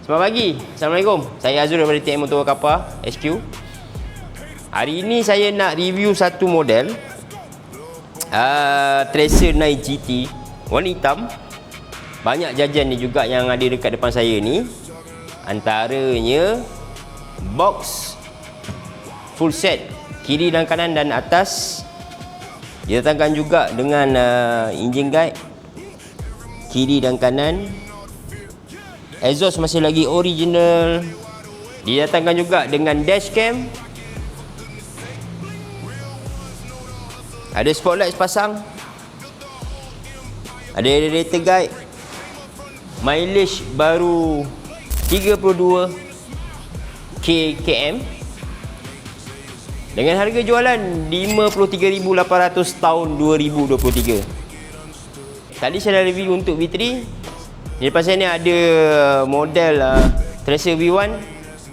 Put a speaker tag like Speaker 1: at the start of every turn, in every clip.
Speaker 1: Selamat pagi. Assalamualaikum. Saya Azrul daripada TM Motor Kappa HQ. Hari ini saya nak review satu model Tracer Night GT warna hitam. Banyak jajan ni juga yang ada dekat depan saya ni. Antaranya box full set kiri dan kanan dan atas. Dia datangkan juga dengan engine guide kiri dan kanan. Exhaust masih lagi original. Didatangkan juga dengan dashcam. Ada spotlight pasang. Ada radiator guide. Mileage baru 32 km. Dengan harga jualan 53,800 tahun 2023. Tadi saya dah review untuk V3. Di depan saya ni ada model Tracer V1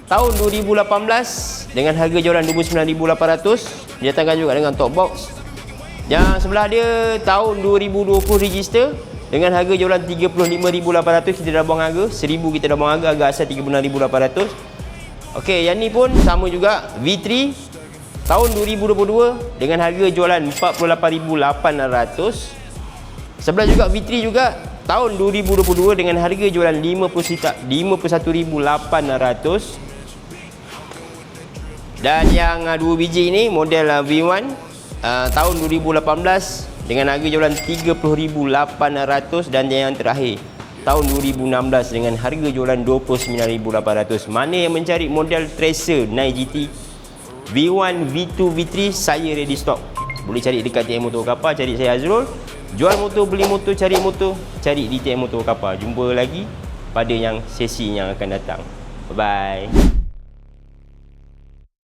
Speaker 1: tahun 2018 dengan harga jualan 29,800. Dia datangkan juga dengan top box. Yang sebelah dia tahun 2020 register dengan harga jualan 35,800. Kita dah buang harga 1,000, kita dah buang harga asal 36,800. Okey, yang ni pun sama juga V3 tahun 2022 dengan harga jualan 48,800. Sebelah juga V3 juga tahun 2022 dengan harga jualan 51,800. Dan yang dua biji ini model V1 tahun 2018 dengan harga jualan 30,800. Dan yang terakhir tahun 2016 dengan harga jualan 29,800. Mana yang mencari model Tracer Night GT V1, V2, V3, saya ready stock. Boleh cari dekat TM Motor Kappa, cari saya Azrul. Jual motor, beli motor, cari motor, cari di TM Motor Kappa. Jumpa lagi pada yang sesi yang akan datang. Bye bye.